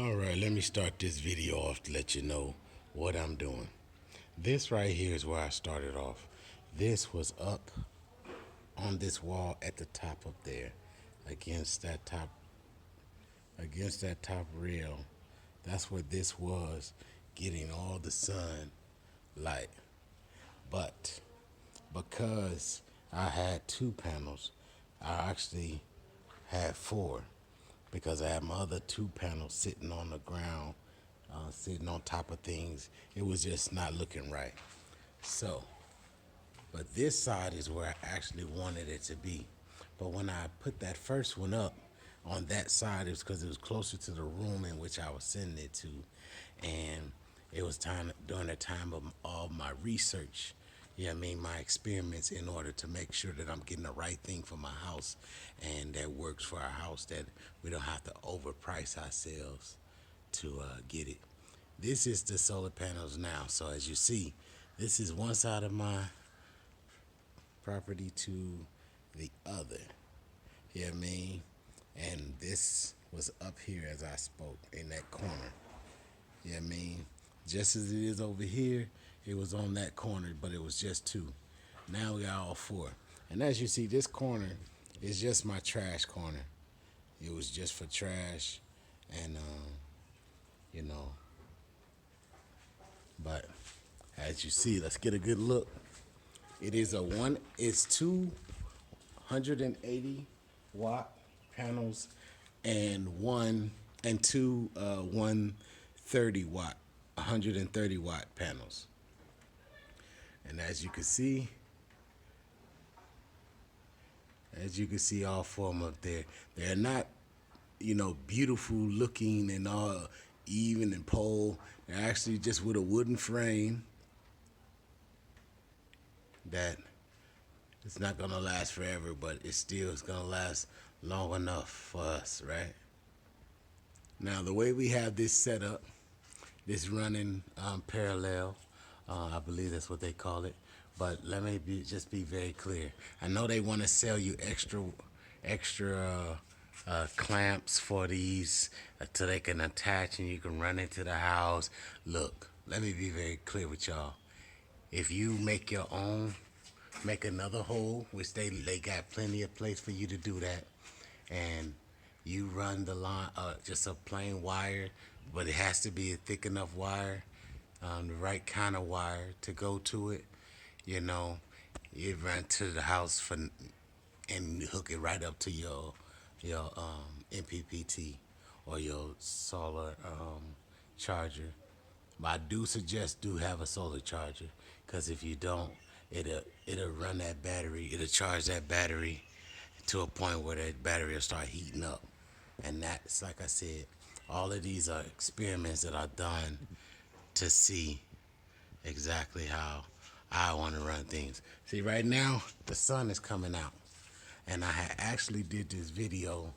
Alright, let me start this video off to let you know what I'm doing. This right here is where I started off. This was up on this wall at the top up there, against that top rail. That's where this was, getting all the sun light. But because I had 2 panels, I actually had 4, because I had my other 2 panels sitting on the ground, sitting on top of things. It was just not looking right. So, but this side is where I actually wanted it to be. But when I put that first one up on that side, it was because it was closer to the room in which I was sending it to. And it was time during the time of all my research, my experiments, in order to make sure that I'm getting the right thing for my house and that works for our house, that we don't have to overprice ourselves to get it. This is the solar panels now. So as you see, this is one side of my property to the other. You know what I mean? And this was up here as I spoke, in that corner. You know what I mean? Just as it is over here, it was on that corner, but it was just 2. Now we got all 4. And as you see, this corner is just my trash corner. It was just for trash and, you know. But as you see, let's get a good look. It's 280 watt panels and 2 130 watt panels. And as you can see, all 4 of them up there, they're not, beautiful looking and all even and pole. They're actually just with a wooden frame that it's not gonna last forever, but it still is gonna last long enough for us, right? Now, the way we have this set up, this running parallel, I believe that's what they call it. But let me just be very clear. I know they want to sell you extra clamps for these, so they can attach and you can run into the house. Look, let me be very clear with y'all. If you make your own, make another hole, which they got plenty of place for you to do that, and you run the line, just a plain wire, but it has to be a thick enough wire, the right kind of wire to go to it. You run to the house and hook it right up to your MPPT or your solar charger. But I do suggest have a solar charger, because if you don't, it'll run that battery, it'll charge that battery to a point where that battery will start heating up. And that's, like I said, all of these are experiments that I've done to see exactly how I want to run things. See, right now the sun is coming out, and I had actually did this video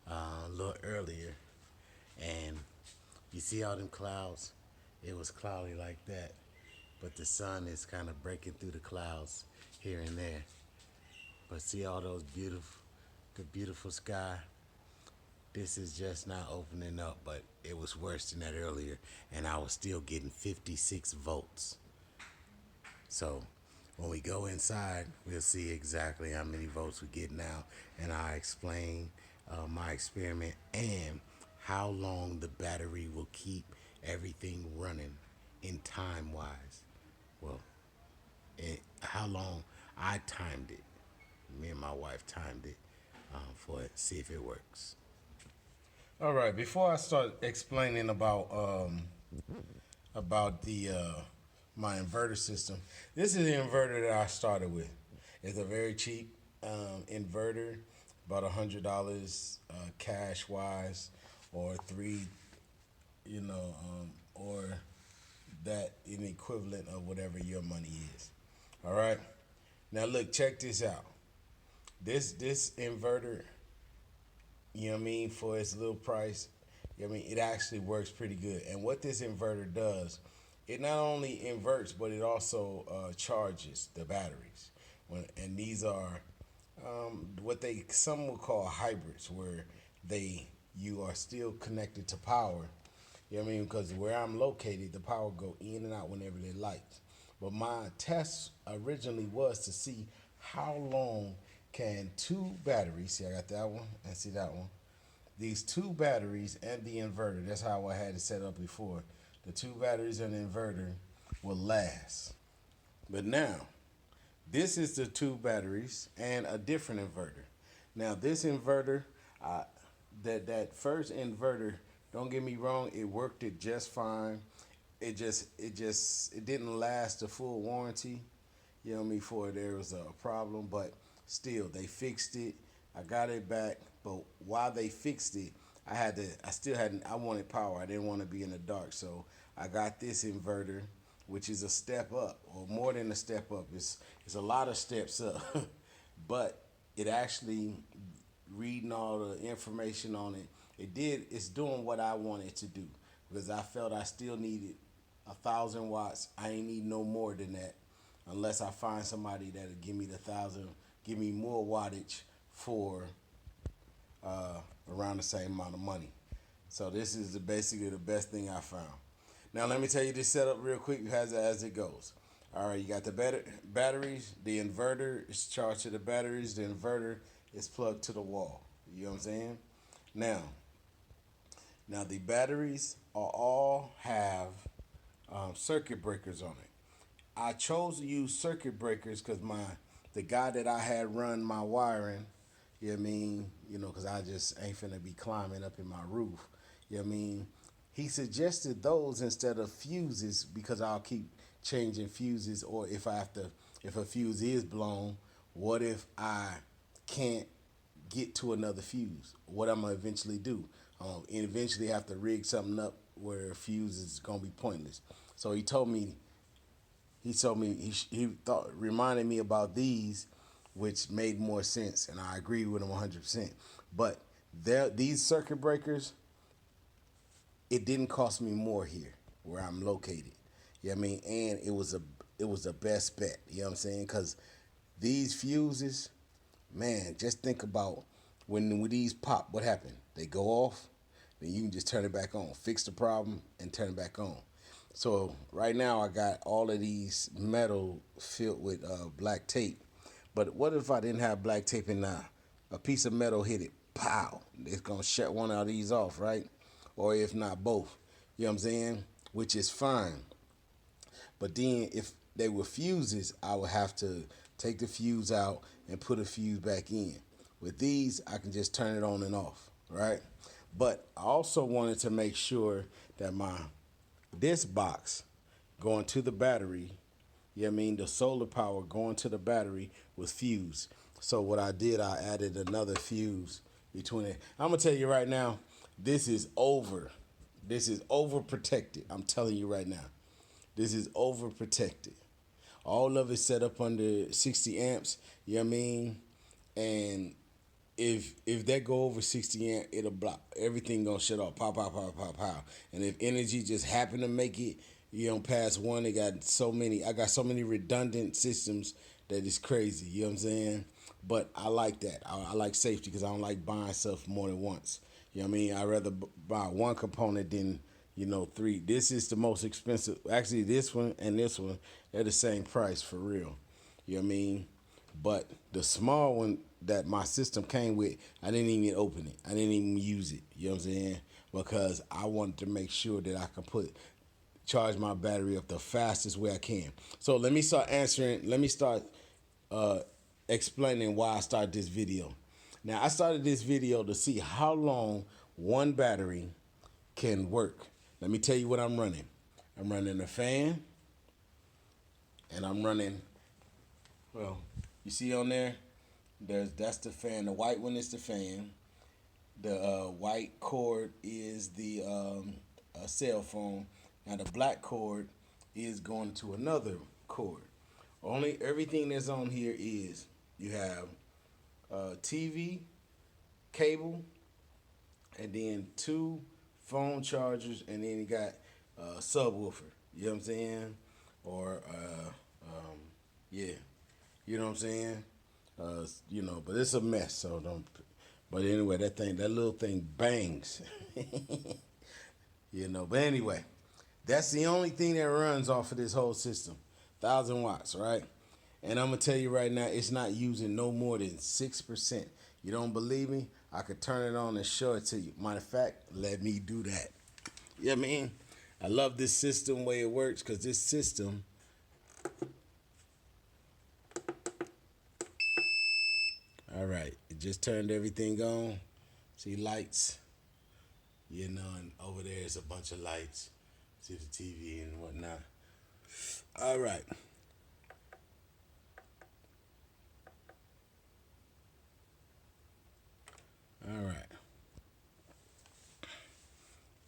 a little earlier, and you see all them clouds? It was cloudy like that, but the sun is kind of breaking through the clouds here and there. But see all those the beautiful sky? This is just not opening up, but it was worse than that earlier, and I was still getting 56 volts. So when we go inside, we'll see exactly how many volts we get now, and I explain my experiment and how long the battery will keep everything running in time wise. Well, how long I timed it. Me and my wife timed it for it, see if it works. All right, before I start explaining about the my inverter system, this is the inverter that I started with. It's a very cheap inverter, about $100 cash wise, or or that in equivalent of whatever your money is. All right. Now look, check this out. This inverter, for its little price, it actually works pretty good. And what this inverter does, it not only inverts, but it also charges the batteries. And these are what some will call hybrids, where they you are still connected to power. You know what I mean? Because where I'm located, the power go in and out whenever they like. But my test originally was to see how long can two batteries, see I got that one and see that one. These two batteries and the inverter, that's how I had it set up before. The two batteries and the inverter will last. But now, this is the two batteries and a different inverter. Now this inverter, uh, that first inverter, don't get me wrong, it worked it just fine. It didn't last the full warranty. You know what I mean? Before there was a problem, but still they fixed it. I got it back, but while they fixed it, I still hadn't. I wanted power. I didn't want to be in the dark, so I got this inverter, which is a step up, or more than a step up. It's a lot of steps up, but it actually reading all the information on it. It's doing what I wanted to do because I felt I still needed 1,000 watts. I ain't need no more than that unless I find somebody that'll give me the 1,000, give me more wattage for around the same amount of money. So this is basically the best thing I found. Now let me tell you this setup real quick as it goes. All right, you got the batteries. The inverter is charged to the batteries. The inverter is plugged to the wall. You know what I'm saying? Now the batteries are all have circuit breakers on it. I chose to use circuit breakers because the guy that I had run my wiring, you know what I mean, because I just ain't finna be climbing up in my roof. You know what I mean? He suggested those instead of fuses because I'll keep changing fuses, or if if a fuse is blown, what if I can't get to another fuse? What I'm gonna eventually do? And eventually have to rig something up where a fuse is gonna be pointless. So he thought reminded me about these, which made more sense, and I agree with him 100%. But these circuit breakers, it didn't cost me more here where I'm located. You know what I mean? And it was the best bet. You know what I'm saying? Because these fuses, man, just think about when these pop, what happened? They go off, then you can just turn it back on, fix the problem, and turn it back on. So right now I got all of these metal filled with black tape. But what if I didn't have black tape and a piece of metal hit it? Pow! It's gonna shut one of these off, right? Or if not both. You know what I'm saying? Which is fine. But then if they were fuses, I would have to take the fuse out and put a fuse back in. With these, I can just turn it on and off, right? But I also wanted to make sure that this box going to the battery, you know what I mean, the solar power going to the battery was fused. So what I did, I added another fuse between it. I'm gonna tell you right now, this is over. This is overprotected. I'm telling you right now. This is overprotected. All of it set up under 60 amps, you know what I mean? And if that go over 60 amp, it'll block. Everything gonna shut off. Pow, pow, pow, pow, pow. And if energy just happen to make it, past one, I got so many redundant systems that it's crazy. You know what I'm saying? But I like that. I like safety because I don't like buying stuff more than once. You know what I mean? I'd rather buy one component than, three. This is the most expensive. Actually, this one and this one, they're the same price for real. You know what I mean? But the small one that my system came with, I didn't even open it. I didn't even use it. You know what I'm saying? Because I wanted to make sure that I could charge my battery up the fastest way I can. So let me start uh, explaining why I started this video. Now, I started this video to see how long one battery can work. Let me tell you what I'm running. I'm running a fan, and I'm running, well, you see on there, that's the fan. The white one is the fan. The white cord is the cell phone. Now the black cord is going to another cord. Everything that's on here is you have TV, cable, and then two phone chargers, and then you got subwoofer. You know what I'm saying? Or yeah, you know what I'm saying? But it's a mess, so don't But anyway, that little thing bangs. But anyway, that's the only thing that runs off of this whole system. 1,000 watts, right? And I'm gonna tell you right now, it's not using no more than 6%. You don't believe me? I could turn it on and show it to you. Matter of fact, let me do that. You know what I mean? I love this system way it works, because this system, all right, it just turned everything on. See lights, and over there is a bunch of lights. See the TV and whatnot. All right. All right.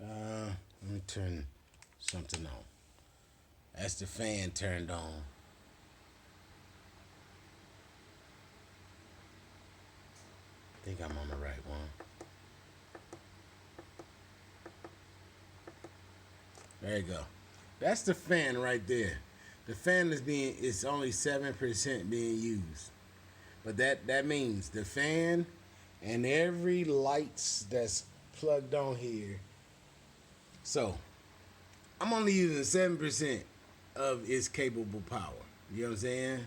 Let me turn something on. That's the fan turned on. I think I'm on the right one. There you go. That's the fan right there. The fan it's only 7% being used. But that means the fan and every lights that's plugged on here. So I'm only using 7% of its capable power. You know what I'm saying?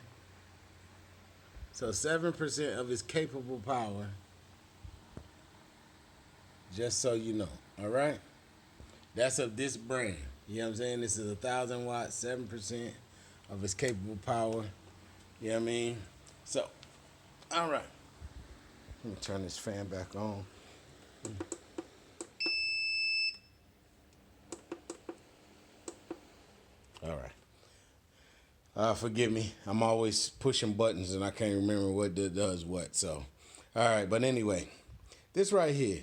So 7% of its capable power, just so you know. All right? That's of this brand. You know what I'm saying? This is 1,000 watts, 7% of its capable power. You know what I mean? So, all right. Let me turn this fan back on. All right. Forgive me. I'm always pushing buttons and I can't remember what does what. So, all right. But anyway, this right here,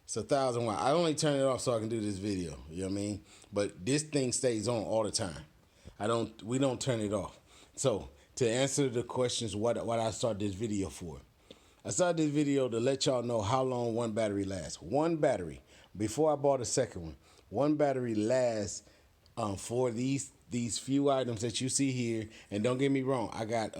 it's 1,000 watts. I only turn it off so I can do this video. You know what I mean? But this thing stays on all the time. We don't turn it off. So to answer the questions, what I started this video for. I started this video to let y'all know how long one battery lasts. One battery, before I bought a second one battery lasts for these few items that you see here. And don't get me wrong, I got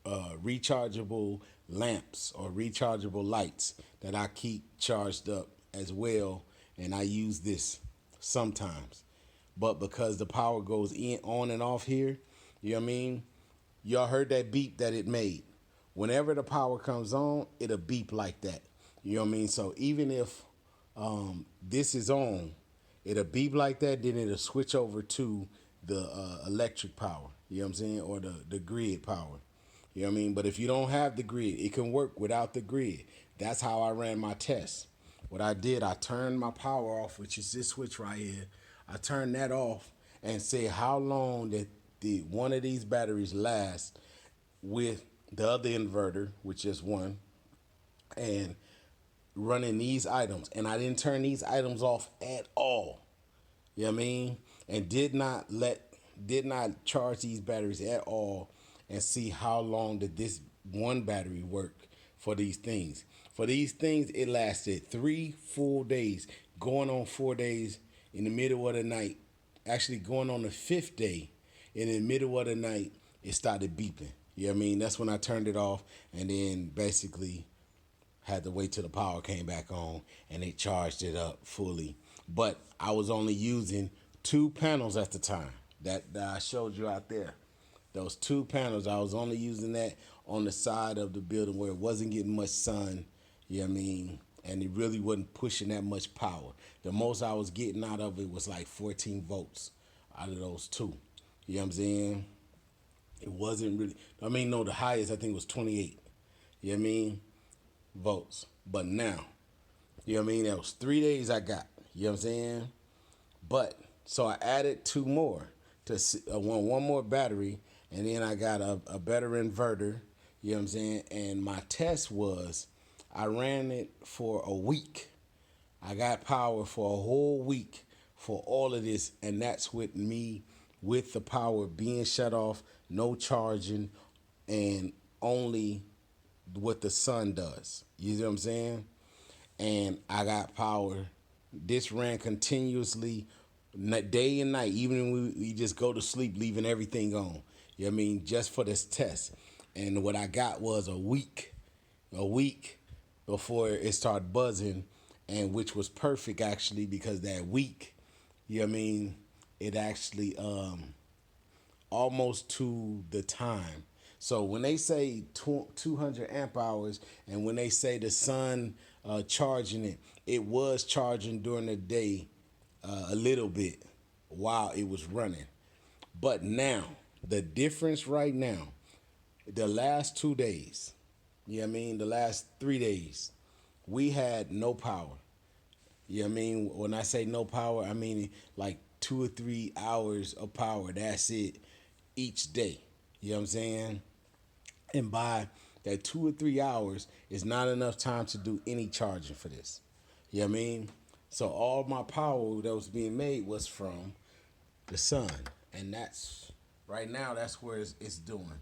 rechargeable lamps or rechargeable lights that I keep charged up as well, and I use this sometimes. But because the power goes on and off here, you know what I mean? Y'all heard that beep that it made. Whenever the power comes on, it'll beep like that. You know what I mean? So even if this is on, it'll beep like that, then it'll switch over to the electric power. You know what I'm saying? Or the grid power. You know what I mean? But if you don't have the grid, it can work without the grid. That's how I ran my test. What I did, I turned my power off, which is this switch right here. I turned that off and said how long that one of these batteries lasts with the other inverter, which is one, and running these items. And I didn't turn these items off at all. You know what I mean? And did not charge these batteries at all and see how long did this one battery work for these things. For these things, it lasted 3 full days, going on 4 days in the middle of the night. Actually going on the 5th day, in the middle of the night, it started beeping. You know what I mean? That's when I turned it off and then basically had to wait till the power came back on and it charged it up fully. But I was only using 2 panels at the time that I showed you out there. Those 2 panels, I was only using that on the side of the building where it wasn't getting much sun, you know what I mean? And it really wasn't pushing that much power. The most I was getting out of it was like 14 volts out of those 2. You know what I'm saying? It wasn't really, no, the highest I think was 28. You know what I mean? Volts. But now, you know what I mean? That was 3 days I got. You know what I'm saying? But, so I added 2 more to one more battery, and then I got a better inverter. You know what I'm saying? And my test was, I ran it for a week. I got power for a whole week for all of this, and that's with me, with the power being shut off, no charging, and only what the sun does. You know what I'm saying? And I got power. This ran continuously, day and night, even when we just go to sleep, leaving everything on. You know what I mean? Just for this test. And what I got was a week before it started buzzing, and which was perfect actually because that week, you know what I mean, it actually almost to the time. So when they say 200 amp hours, and when they say the sun charging it, it was charging during the day a little bit while it was running. But now, the difference right now, the last 2 days, you know what I mean, the last 3 days, we had no power. You know what I mean? When I say no power, I mean like 2 or 3 hours of power. That's it each day. You know what I'm saying? And by that 2 or 3 hours is not enough time to do any charging for this. You know what I mean? So all my power that was being made was from the sun. And that's right now that's where it's doing.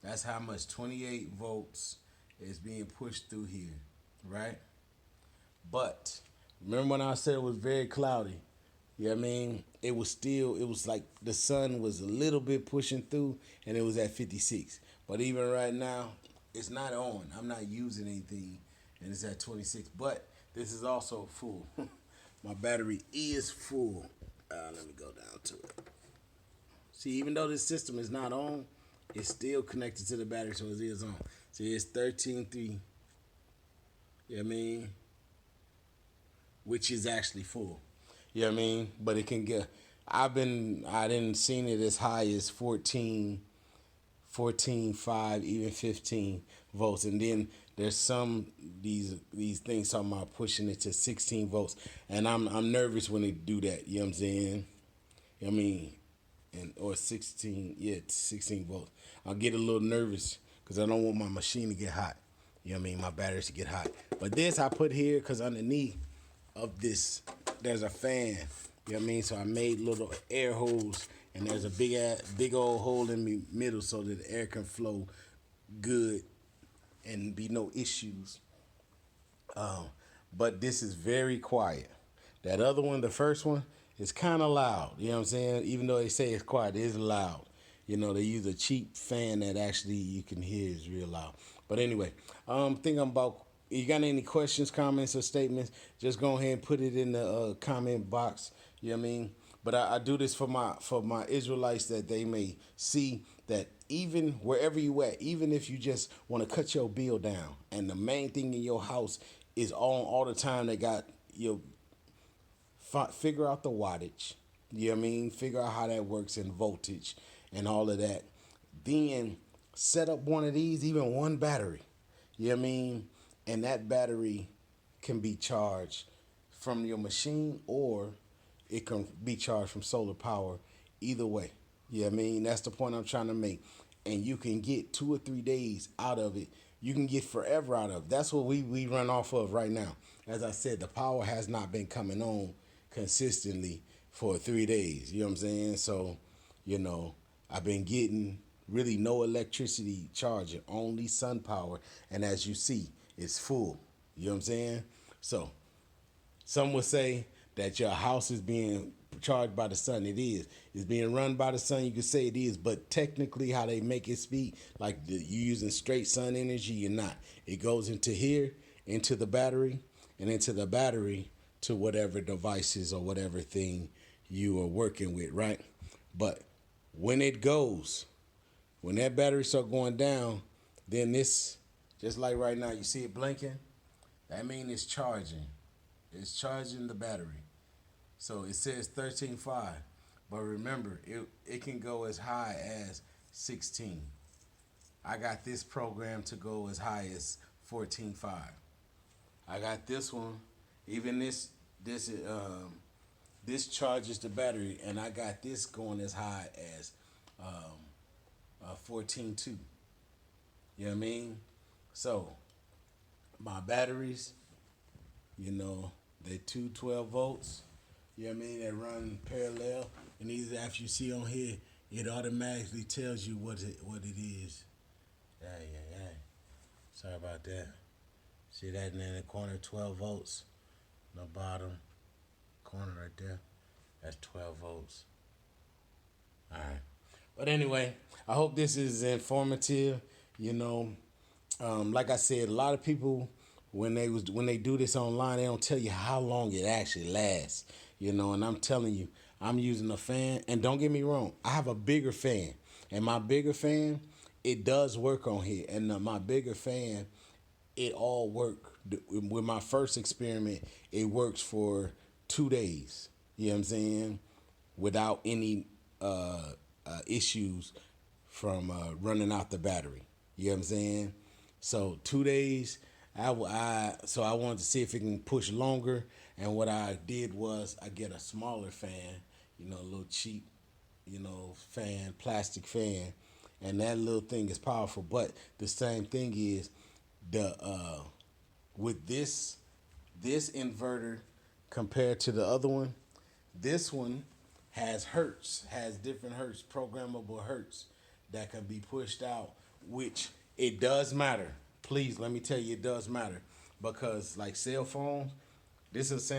That's how much 28 volts is being pushed through here, right? But remember when I said it was very cloudy? You know what I mean? It was still, it was like the sun was a little bit pushing through and it was at 56. But even right now, it's not on. I'm not using anything and it's at 26. But this is also full. My battery is full. Let me go down to it. See, even though this system is not on, it's still connected to the battery, so it is on. See, it's 13.3. You know what I mean? Which is actually full. You know what I mean? But it can get, I didn't seen it as high as 14, 14.5, even 15 volts. And then there's some, these things talking about pushing it to 16 volts. And I'm nervous when they do that. You know what I'm saying? I mean, and or 16, yeah, 16 volts. I'll get a little nervous because I don't want my machine to get hot. You know what I mean? My batteries to get hot. But this I put here because underneath of this, there's a fan. You know what I mean? So I made little air holes, and there's a big old hole in the middle so that the air can flow good and be no issues. But this is very quiet. That other one, the first one, is kind of loud. You know what I'm saying? Even though they say it's quiet, it is loud. You know, they use a cheap fan that actually you can hear is real loud. But anyway, thinking about, you got any questions, comments, or statements, just go ahead and put it in the comment box. You know what I mean? But I do this for my Israelites that they may see that even wherever you at, even if you just want to cut your bill down, and the main thing in your house is on all the time, they got your figure out the wattage. You know what I mean? Figure out how that works in voltage and all of that. Then set up one of these, even one battery. You know what I mean? And that battery can be charged from your machine or it can be charged from solar power. Either way. You know what I mean? That's the point I'm trying to make. And you can get 2 or 3 days out of it. You can get forever out of it. That's what we run off of right now. As I said, the power has not been coming on consistently for 3 days. You know what I'm saying? So, you know, I've been getting really no electricity charging, only sun power. And as you see, it's full. You know what I'm saying? So, some would say that your house is being charged by the sun. It is. It's being run by the sun. You could say it is, but technically, how they make it speak, like you using straight sun energy, you're not. It goes into here, into the battery, and into the battery to whatever devices or whatever thing you are working with, right? But when it goes, when that battery start going down, then this, just like right now, you see it blinking. That means it's charging. It's charging the battery. So it says 13.5. But remember, it can go as high as 16. I got this program to go as high as 14.5. I got this one, even this charges the battery, and I got this going as high as 14.2. You know what I mean? So my batteries, you know, they 212 volts. You know what I mean? They run parallel. And these, after you see on here, it automatically tells you what it is. Yeah. Sorry about that. See that in the corner, 12 volts. The bottom corner right there. That's 12 volts. All right. But anyway, I hope this is informative. You know, Like I said, a lot of people when they do this online, they don't tell you how long it actually lasts. And I'm telling you, I'm using a fan, and don't get me wrong, I have a bigger fan, and my bigger fan, it does work on here, and my bigger fan, it all worked. With my first experiment, it works for 2 days. You know what I'm saying? Without any issues from running out the battery. You know what I'm saying? So 2 days. So I wanted to see if it can push longer. And what I did was I get a smaller fan, a little cheap, fan, plastic fan, and that little thing is powerful. But the same thing is the with this inverter compared to the other one, this one has different hertz, programmable hertz that can be pushed out, which it does matter. Please let me tell you, it does matter because like cell phones, this is